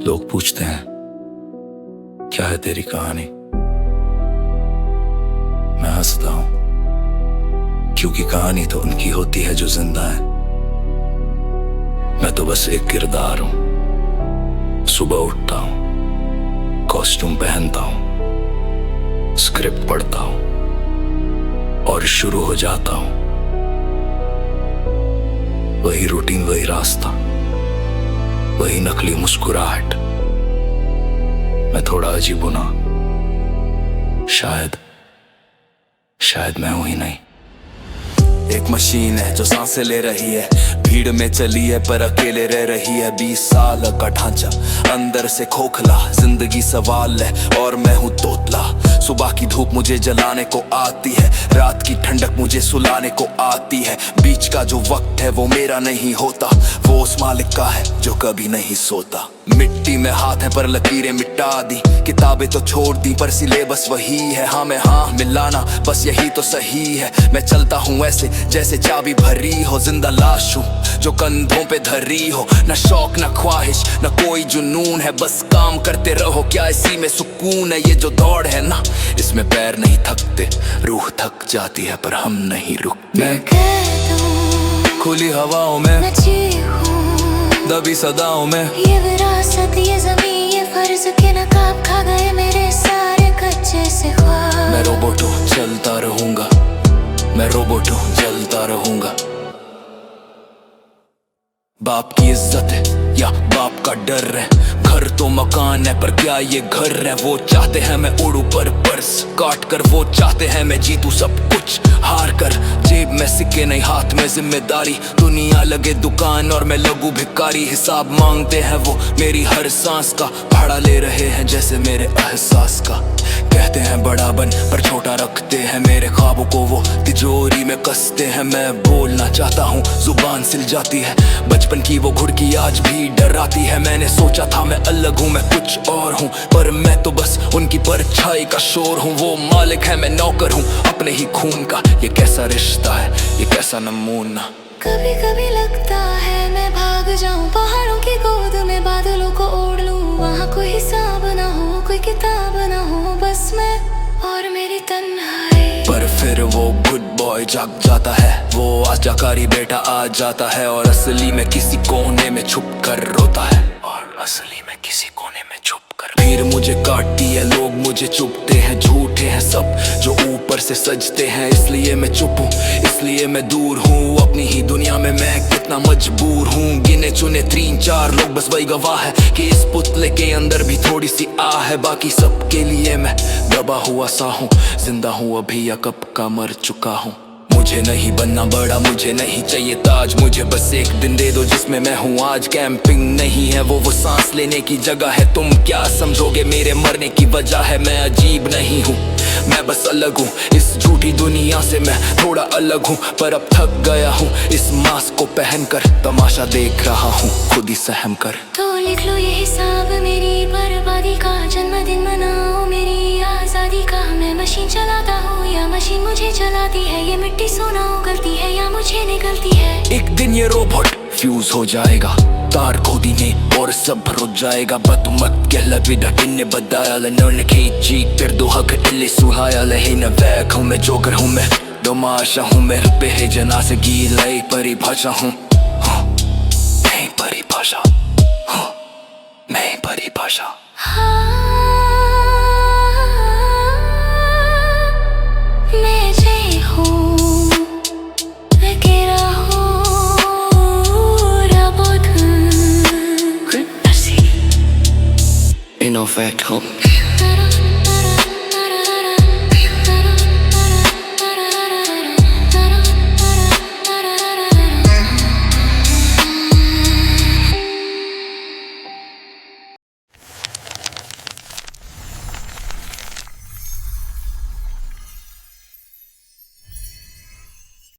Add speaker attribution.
Speaker 1: लोग पूछते हैं क्या है तेरी कहानी। मैं हंसता हूं क्योंकि कहानी तो उनकी होती है जो जिंदा है। मैं तो बस एक किरदार हूं। सुबह उठता हूं, कॉस्ट्यूम पहनता हूं, स्क्रिप्ट पढ़ता हूं और शुरू हो जाता हूं। वही रूटीन, वही रास्ता, वही नकली मुस्कुराहट। मैं थोड़ा अजीब हूं ना, शायद मैं हूं ही नहीं।
Speaker 2: एक मशीन है जो सांसें ले रही है, भीड़ में चली है पर अकेले रह रही है। 20 साल का ढांचा, अंदर से खोखला, जिंदगी सवाल है और मैं हूँ तोतला। सुबह की धूप मुझे जलाने को आती है, रात की ठंडक मुझे सुलाने को आती है। बीच का जो वक्त है वो मेरा नहीं होता, वो उस मालिक का है जो कभी नहीं सोता। मिट्टी में हाथ है पर लकीरें मिटा दी, किताबें तो छोड़ दी पर सिलेबस वही है। हाँ में हाँ मिलाना बस यही तो सही है। मैं चलता हूँ ऐसे जैसे चाबी भरी हो, जिंदा लाश हूँ जो कंधों पे धरी हो। न शौक न ख्वाहिश न कोई जुनून है, बस काम करते रहो, क्या इसी में सुकून है। ये जो दौड़ है ना, इसमें पैर नहीं थकते, रूह थक जाती है पर हम नहीं रुकते।
Speaker 3: मैं
Speaker 2: खुली हवाओं में,
Speaker 3: मैं
Speaker 2: दबी सदाओं में,
Speaker 3: ये विरासत, ये ज़मीन, ये फर्ज के नकाब खा गए मेरे सारे कच्चे से ख्वाब।
Speaker 2: मैं रोबोट हूँ चलता रहूंगा, मैं रोबोट हूँ चलता रहूंगा। बाप की इज्जत है या बाप का डर है, घर तो मकान है पर क्या ये घर है। वो चाहते हैं मैं उड़ूं पर पर्स काट कर, वो चाहते हैं मैं जीतूं सब कुछ हार कर। जेब में सिक्के नहीं, हाथ में जिम्मेदारी, दुनिया लगे दुकान और मैं लगूं भिखारी। हिसाब मांगते हैं वो मेरी हर सांस का, भाड़ा ले रहे हैं जैसे मेरे एहसास का। कहते हैं बड़ा बन पर छोटा रखते हैं, मेरे ख्वाबों को वो तिजोरी में कसते हैं। मैं बोलना चाहता हूँ, जुबान सिल जाती है, बचपन की वो घुड़की आज भी डराती है। मैंने सोचा था मैं अलग हूँ, मैं कुछ और हूँ, पर मैं तो बस उनकी परछाई का शोर हूँ। वो मालिक है, मैं नौकर हूँ अपने ही खून का। ये कैसा रिश्ता है, ये कैसा नमूना।
Speaker 3: कभी कभी लगता है मैं भाग जाऊं पहाड़ों की गोद में, बादलों को ओढ़ लूं, वहाँ कोई हिसाब ना हो, कोई किताब ना हो, बस मैं और मेरी तन्हाई।
Speaker 2: पर फिर वो गुड बॉय जाग जाता है, वो आज्ञाकारी बेटा आ जाता है और असली में किसी कोने में छुप कर रोता है, और असली में किसी कोने में छुप कर। भीड़ मुझे काटती है, लोग मुझे चुपते हैं, झूठे हैं सब जो ऊपर से सजते हैं। इसलिए मैं चुप हूँ, इसलिए मैं दूर हूँ, अपनी ही दुनिया में मैं कितना मजबूर हूँ। गिने चुने 3-4 लोग बस वही गवाह है कि इस पुतले के अंदर भी थोड़ी सी आह है। बाकी सबके लिए मैं दबा हुआ सा हूँ, जिंदा हूँ अभी या कब का मर चुका हूँ। मुझे नहीं बनना बड़ा, मुझे नहीं चाहिए ताज, मुझे बस एक दिन दे दो जिसमें मैं हूँ आज। कैंपिंग नहीं है वो सांस लेने की जगह है, तुम क्या समझोगे मेरे मरने की वजह है। मैं अजीब नहीं हूँ, मैं बस अलग हूँ, इस झूठी दुनिया से मैं थोड़ा अलग हूँ। पर अब थक गया हूँ इस मास्क को पहनकर, तमाशा देख रहा हूँ खुद ही सहम कर।
Speaker 3: तो लिख लो ये हिसाब मेरी बर्बादी का, जन्मदिन मनाओ मेरी आजादी का। मैं मशीन चलाता हूँ या मशीन मुझे चलाती है, ये मिट्टी सोना उगलती है या मुझे निकलती है।
Speaker 2: एक दिन ये रोबोट फ्यूज हो जाएगा, तार खोदी में और सब रुक जाएगा. Batumat kella vida inne badaya la non keji perdo hak illi suhaya la hina vek हूँ मैं जोकर हूँ मैं तमाशा हूँ मैं बेहजना से गीलाई परिभाषा हूँ नहीं परिभाषा नहीं परिभाषा.
Speaker 3: मैं जय हूँ मैं केरा
Speaker 4: In no fact, hope